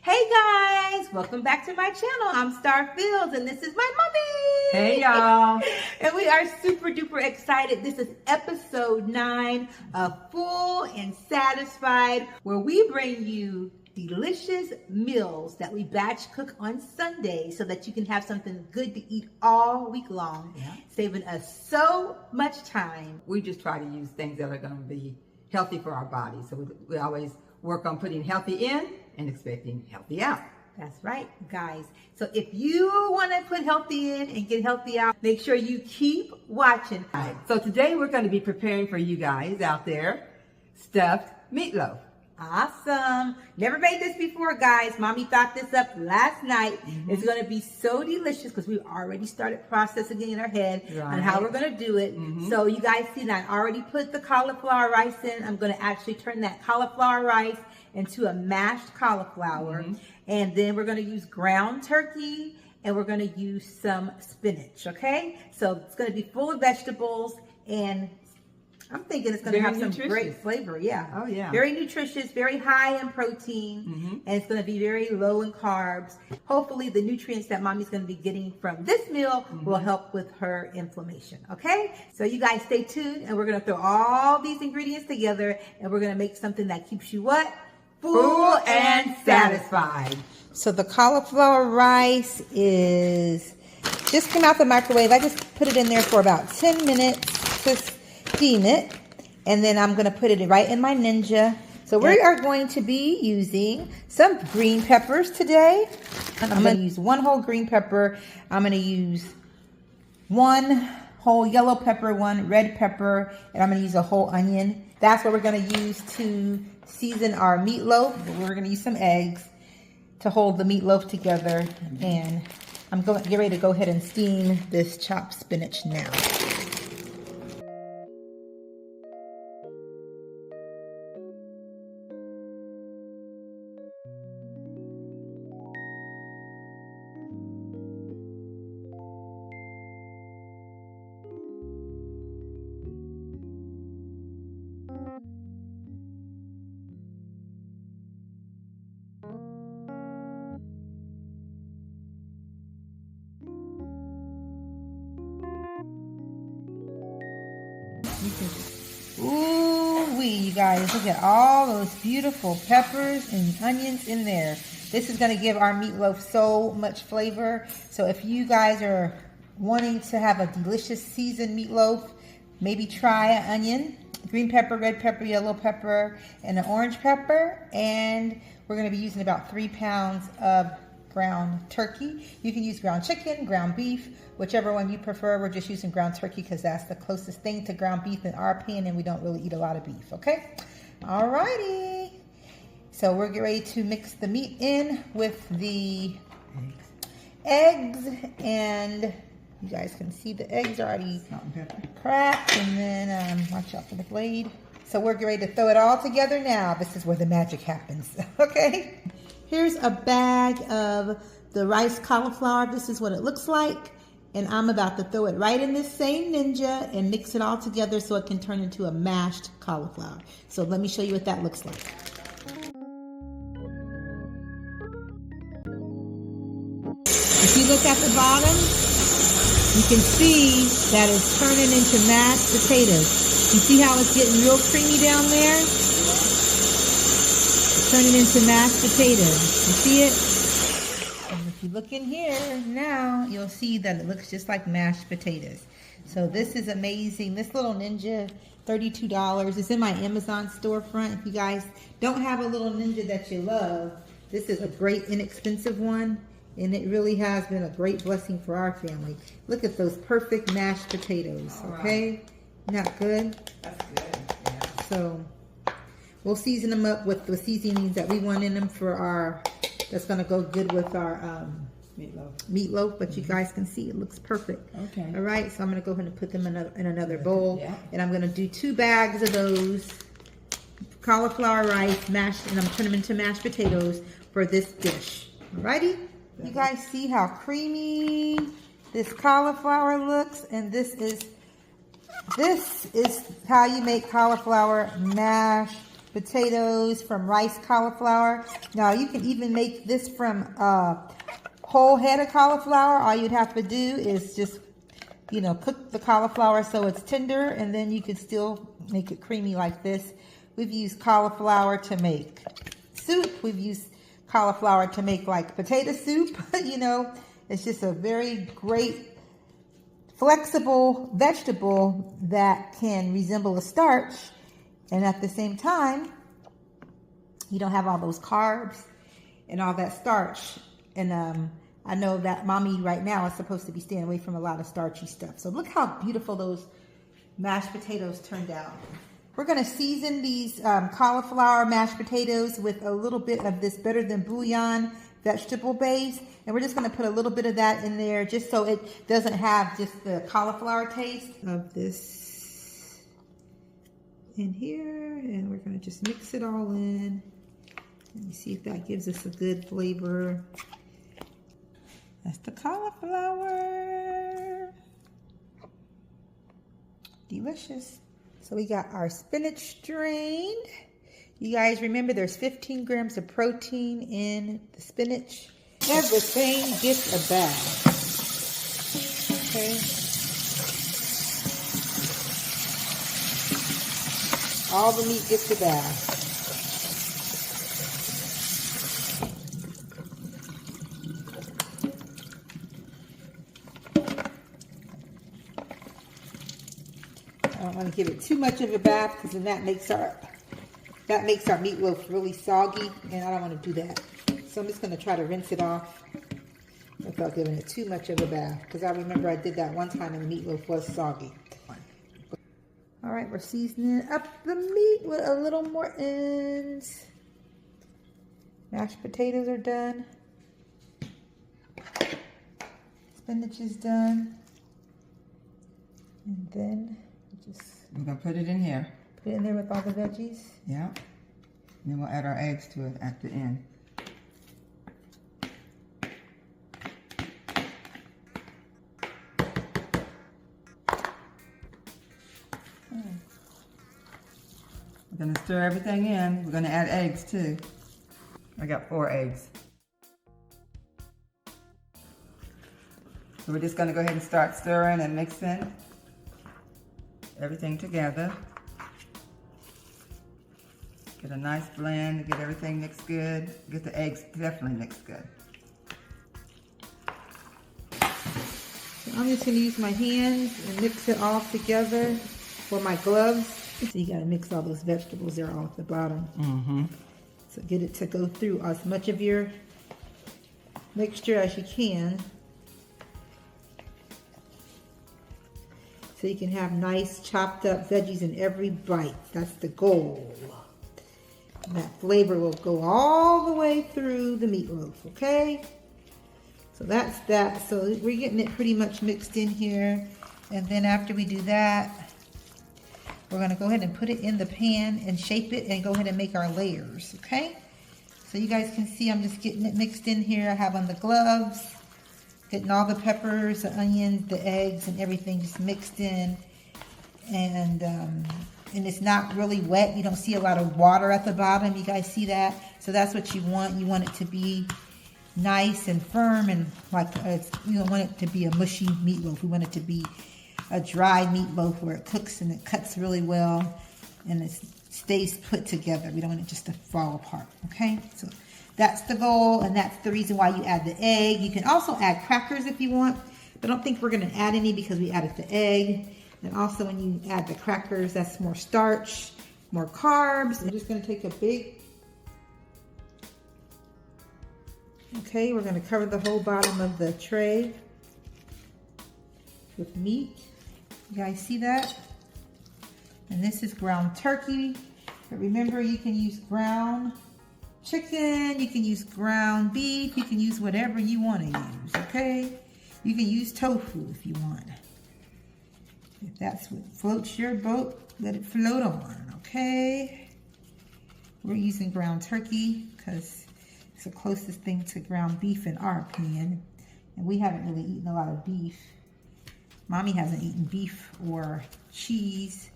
Hey guys, welcome back to my channel. I'm Star Fields and this is my mommy. Hey y'all. And we are super duper excited. This is episode 9 of Full and Satisfied, where we bring you delicious meals that we batch cook on Sunday so that you can have something good to eat all week long, saving us so much time. We just try to use things that are going to be healthy for our bodies. So we always work on putting healthy in and expecting healthy out. That's right, guys. So if you want to put healthy in and get healthy out, make sure you keep watching. All right, so today we're going to be preparing for you guys out there stuffed meatloaf. Awesome. Never made this before, guys. Mommy thought this up last night. It's going to be so delicious because we already started processing it in our head on how we're going to do it. So you guys see that I already put the cauliflower rice in. I'm going to actually turn that cauliflower rice into a mashed cauliflower. And then we're going to use ground turkey and we're going to use some spinach, okay? So it's going to be full of vegetables and I'm thinking it's going to have some great flavor. Yeah. Oh, yeah. Very nutritious, very high in protein, and it's going to be very low in carbs. Hopefully, the nutrients that mommy's going to be getting from this meal will help with her inflammation. Okay? So you guys stay tuned, and we're going to throw all these ingredients together, and we're going to make something that keeps you what? Full and satisfied. So the cauliflower rice is just came out the microwave. I just put it in there for about 10 minutes to steam it, and then I'm going to put it right in my Ninja. So we are going to be using some green peppers today. I'm going to use 1 whole green pepper. I'm going to use 1 whole yellow pepper, 1 red pepper, and I'm going to use a whole onion. That's what we're going to use to season our meatloaf. We're going to use some eggs to hold the meatloaf together, and I'm going to get ready to go ahead and steam this chopped spinach now. Ooh-wee, you guys, look at all those beautiful peppers and onions in there. This is going to give our meatloaf so much flavor. So if you guys are wanting to have a delicious seasoned meatloaf, maybe try an onion, green pepper, red pepper, yellow pepper, and an orange pepper. And we're going to be using about 3 pounds of ground turkey. You can use ground chicken, ground beef, whichever one you prefer. We're just using ground turkey because that's the closest thing to ground beef in our opinion, and we don't really eat a lot of beef, okay? Alrighty. So we're getting ready to mix the meat in with the eggs, and you guys can see the eggs are already cracked, and then watch out for the blade. So we're getting ready to throw it all together now. This is where the magic happens, okay? Here's a bag of the rice cauliflower. This is what it looks like. And I'm about to throw it right in this same Ninja and mix it all together so it can turn into a mashed cauliflower. So let me show you what that looks like. If you look at the bottom, you can see that it's turning into mashed potatoes. You see how it's getting real creamy down there? Turning into mashed potatoes. You see it? And if you look in here now, you'll see that it looks just like mashed potatoes. So this is amazing. This little Ninja, $32. It's in my Amazon storefront. If you guys don't have a little Ninja that you love, this is a great inexpensive one. And it really has been a great blessing for our family. Look at those perfect mashed potatoes, okay? Isn't that good? That's good, yeah. So we'll season them up with the seasonings that we want in them for our, that's going to go good with our meatloaf. But you guys can see it looks perfect. Okay. All right, so I'm going to go ahead and put them in another bowl. And I'm going to do 2 bags of those cauliflower rice mashed, and I'm going to turn them into mashed potatoes for this dish. Alrighty? You guys see how creamy this cauliflower looks, and this is how you make cauliflower mashed potatoes from rice cauliflower. Now you can even make this from whole head of cauliflower. All you'd have to do is just, you know, cook the cauliflower so it's tender, and then you could still make it creamy like this. We've used cauliflower to make soup. We've used cauliflower to make like potato soup. You know, it's just a very great flexible vegetable that can resemble a starch, and at the same time you don't have all those carbs and all that starch. And I know that mommy right now is supposed to be staying away from a lot of starchy stuff. So look how beautiful those mashed potatoes turned out. We're going to season these cauliflower mashed potatoes with a little bit of this Better Than Bouillon vegetable base. And we're just going to put a little bit of that in there just so it doesn't have just the cauliflower taste of this in here. And we're going to just mix it all in. Let me see if that gives us a good flavor. That's the cauliflower. Delicious. So we got our spinach drained. You guys remember there's 15 grams of protein in the spinach. Everything gets a bath. Okay. All the meat gets a bath. I don't want to give it too much of a bath because then that makes our meatloaf really soggy, and I don't want to do that. So I'm just going to try to rinse it off without giving it too much of a bath, because I remember I did that one time and the meatloaf was soggy. All right, we're seasoning up the meat with a little more ends. Mashed potatoes are done. Spinach is done. And then we're going to put it in here. Put it in there with all the veggies. Yeah. Then we'll add our eggs to it at the end. We're going to stir everything in. We're going to add eggs too. I got 4 eggs. So we're just going to go ahead and start stirring and mixing everything together. Get a nice blend, get everything mixed good. Get the eggs definitely mixed good. So I'm just going to use my hands and mix it all together, or my gloves. So you got to mix all those vegetables there all at the bottom. Mm-hmm. So get it to go through as much of your mixture as you can. So you can have nice chopped up veggies in every bite. That's the goal. And that flavor will go all the way through the meatloaf, okay? So that's that. So we're getting it pretty much mixed in here. And then after we do that, we're gonna go ahead and put it in the pan and shape it and go ahead and make our layers, okay? So you guys can see I'm just getting it mixed in here. I have on the gloves, getting all the peppers, the onions, the eggs, and everything just mixed in. And it's not really wet. You don't see a lot of water at the bottom. You guys see that? So that's what you want. You want it to be nice and firm, and like you don't want it to be a mushy meatloaf. We want it to be a dry meatloaf where it cooks and it cuts really well and it stays put together. We don't want it just to fall apart, okay? So that's the goal, and that's the reason why you add the egg. You can also add crackers if you want, but I don't think we're going to add any because we added the egg. And also when you add the crackers, that's more starch, more carbs. I'm just going to take a big, okay, we're going to cover the whole bottom of the tray with meat. You guys see that? And this is ground turkey. But remember, you can use ground chicken, you can use ground beef, you can use whatever you want to use, okay? You can use tofu if you want. If that's what floats your boat, let it float on, okay? We're using ground turkey because it's the closest thing to ground beef in our opinion. And we haven't really eaten a lot of beef. Mommy hasn't eaten beef or cheese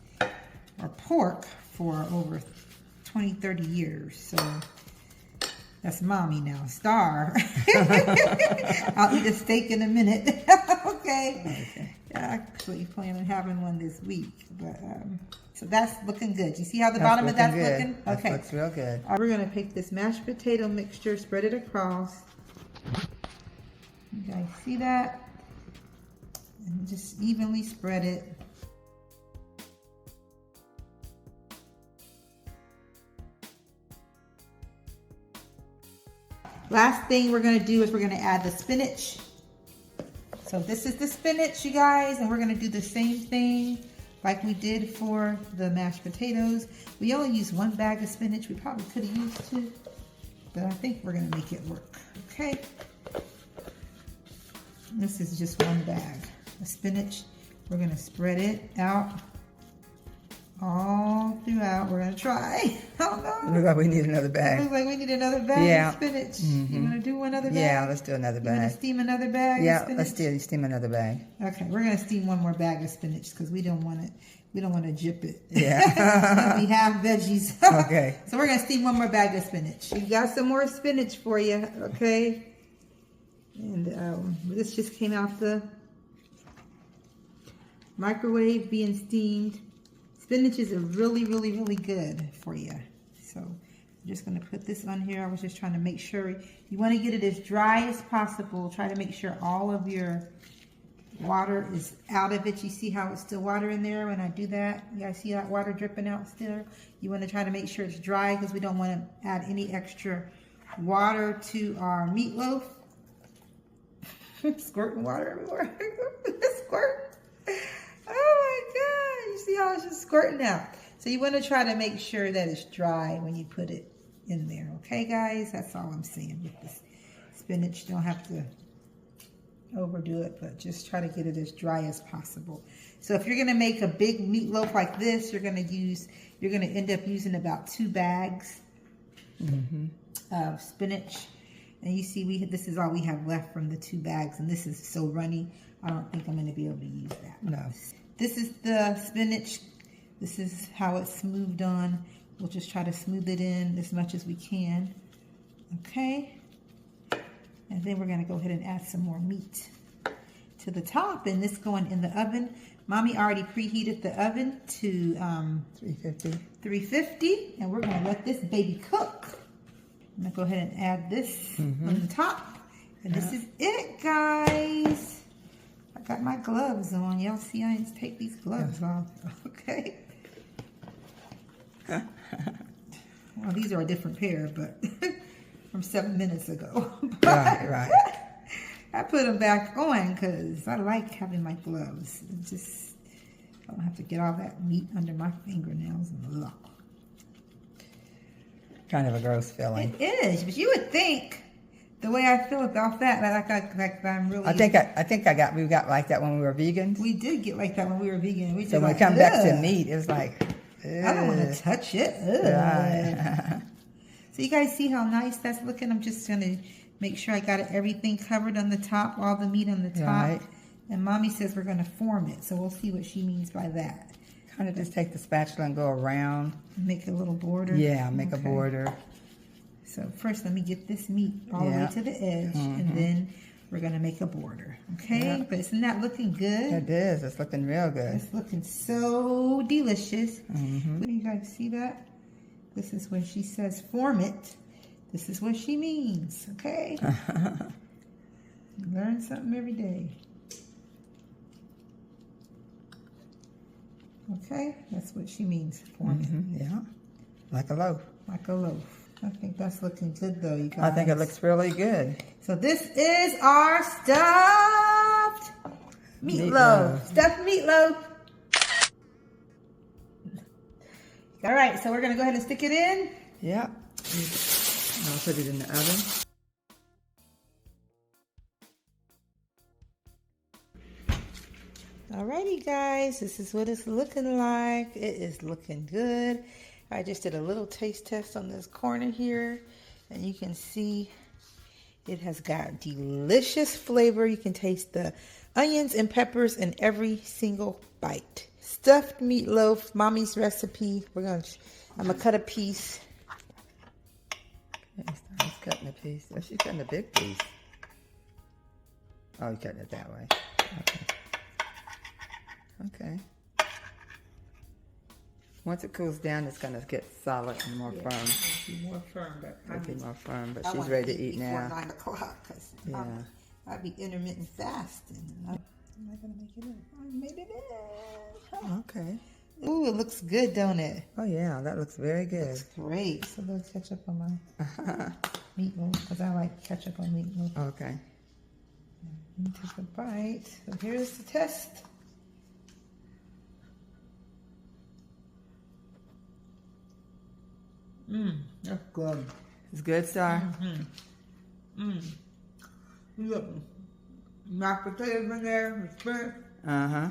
or pork for over 20, 30 years. So that's mommy now. Star. I'll eat a steak in a minute. Okay. Actually plan on having one this week. But so that's looking good. You see how the bottom of that's looking? Okay. That looks real good. We're going to pick this mashed potato mixture, spread it across. You guys see that? And just evenly spread it. Last thing we're going to do is we're going to add the spinach. So this is the spinach, you guys, and we're going to do the same thing like we did for the mashed potatoes. We only used 1 bag of spinach. We probably could have used 2, but I think we're going to make it work. Okay. This is just 1 bag of spinach. We're going to spread it out all throughout. We're going to try. Oh no. Looks like we need another bag. Looks like we need another bag of spinach. Mm-hmm. You want to do another bag? Yeah, let's do another bag. You want to steam another bag Yeah, of spinach? let's steam another bag. Okay, we're going to steam 1 more bag of spinach because we don't want it. We don't want to jip it. Yeah. We have veggies. Okay. So we're going to steam 1 more bag of spinach. We got some more spinach for you. Okay. And this just came out the microwave being steamed. Spinach is really, really, really good for you. So I'm just going to put this on here. I was just trying to make sure you want to get it as dry as possible. Try to make sure all of your water is out of it. You see how it's still water in there when I do that? You guys see that water dripping out still? You want to try to make sure it's dry because we don't want to add any extra water to our meatloaf. Squirting water everywhere. Squirt. Oh my God. You see how it's just squirting out. So you want to try to make sure that it's dry when you put it in there. Okay, guys? That's all I'm saying with this spinach. You don't have to overdo it, but just try to get it as dry as possible. So if you're going to make a big meatloaf like this, you're going to end up using about 2 bags of spinach. And you see, this is all we have left from the 2 bags, and this is so runny. I don't think I'm going to be able to use that. No. This is the spinach. This is how it's smoothed on. We'll just try to smooth it in as much as we can. Okay. And then we're going to go ahead and add some more meat to the top. And this going in the oven. Mommy already preheated the oven to 350. And we're going to let this baby cook. I'm going to go ahead and add this on the top. And this is it, guys. I got my gloves on. Y'all see I didn't take these gloves off. Okay. Well, these are a different pair, but from 7 minutes ago. Right. I put them back on because I like having my gloves. I don't have to get all that meat under my fingernails. Ugh. Kind of a gross feeling. It is, but you would think the way I feel about that, like I'm really. I think we got like that when we were vegans. We did get like that when we were vegan. So when it comes back to meat, it was like, I don't want to touch it. Right. So you guys see how nice that's looking? I'm just going to make sure I got everything covered on the top, all the meat on the top. Right. And Mommy says we're going to form it, so we'll see what she means by that. Kind of just take the spatula and go around. Make a little border. Yeah, make a border. So first let me get this meat all the way to the edge, and then we're going to make a border. Okay? Yeah. But isn't that looking good? It is. It's looking real good. It's looking so delicious. You guys see that? This is when she says form it. This is what she means. Okay? Learn something every day. Okay? That's what she means. Form it. Yeah. Like a loaf. Like a loaf. I think that's looking good though, you guys. I think it looks really good. So this is our stuffed meatloaf. Stuffed meatloaf. All right, so we're going to go ahead and stick it in. Yeah. I'll put it in the oven. Alrighty, guys, this is what it's looking like. It is looking good. I just did a little taste test on this corner here, and you can see it has got delicious flavor. You can taste the onions and peppers in every single bite. Stuffed meatloaf, Mommy's recipe. I'm gonna cut a piece cutting a piece. Oh, she's cutting a big piece. Oh, you're cutting it that way. Okay. Okay. Once it cools down, it's going to get solid and more firm. It'll be more firm, but It'll be more firm, but I she's want ready to eat before now. 9 o'clock, because Yeah. I'd be intermittent fasting. Am I going to make it in? I made it in. Okay. Ooh, it looks good, don't it? Oh, yeah, that looks very good. Looks great. So a little ketchup on my meatloaf, because I like ketchup on meatloaf. Okay. Take a bite. So here's the test. That's good. It's good, Star? Look, mashed potatoes in there, the spinach, Uh-huh.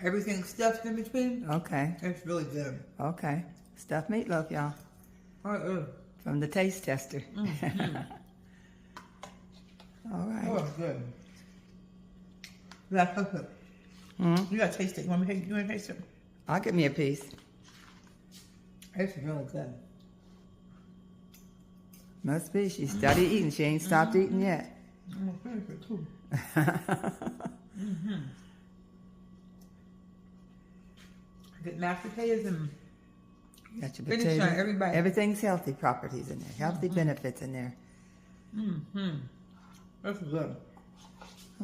everything stuffed in between. Okay. It's really good. Okay. Stuffed meatloaf, y'all. Oh, From the taste tester. All right. oh, it's good. You gotta taste it. You gotta taste it. You want to taste it? I'll give me a piece. It's really good. Must be. She started eating. She ain't stopped eating yet. I'm gonna finish it too. Get mashed potatoes and Got your finish potato. on everybody. Everything's healthy properties in there. Healthy benefits in there. That's good.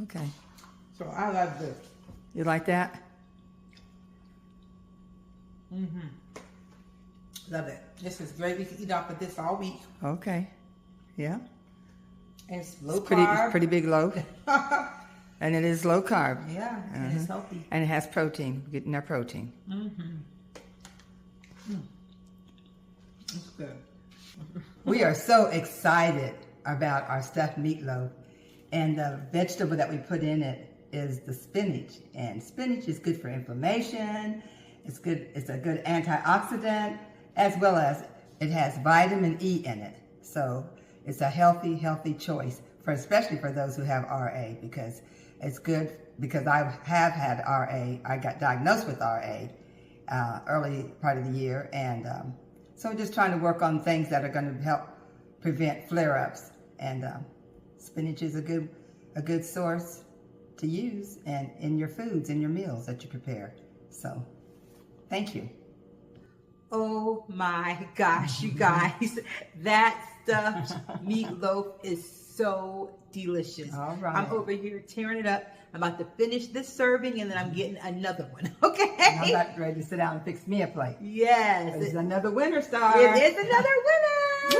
Okay. So I love this. You like that? Love it. This is great. We can eat off of this all week. Okay. Yeah. And it's low It's carb. pretty big loaf. And it is low carb. Yeah, and it's healthy. And it has protein. We're getting our protein. It's good. We are so excited about our stuffed meatloaf. And the vegetable that we put in it is the spinach. And spinach is good for inflammation. It's good. It's a good antioxidant, as well as it has vitamin E in it. So it's a healthy, healthy choice, especially for those who have RA, because it's good. Because I have had RA. I got diagnosed with RA early part of the year, and so I'm just trying to work on things that are going to help prevent flare-ups. And spinach is a good source to use and in your foods, in your meals that you prepare. So, thank you. Oh my gosh, you guys. That stuffed meatloaf is so delicious. All right. I'm over here tearing it up. I'm about to finish this serving and then I'm getting another one. Okay? And I'm about ready to sit down and fix me a plate. Yes. It's another winner, Star. It is another winner.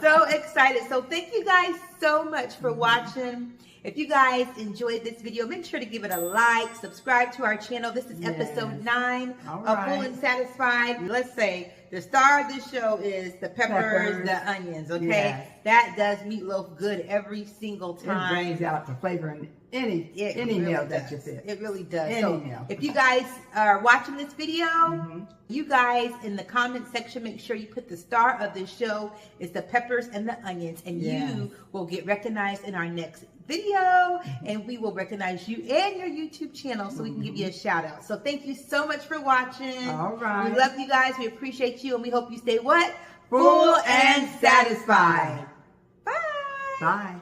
So excited. So thank you guys so much for watching. If you guys enjoyed this video, make sure to give it a like, subscribe to our channel. This is episode 9 All of right. Full and Satisfied. Let's say the star of this show is the peppers. The onions, okay? Yes. That does meatloaf good every single It time. brings out the flavor in any Really meal does. that you fit. It really does. Any So meal. if you guys are watching this video, you guys in the comment section, make sure you put the star of the show is the peppers and the onions, and you will get recognized in our next video, and we will recognize you and your YouTube channel so we can give you a shout out. So thank you so much for watching. All right. We love you guys. We appreciate you, and we hope you stay what? Full and satisfied. Bye. Bye.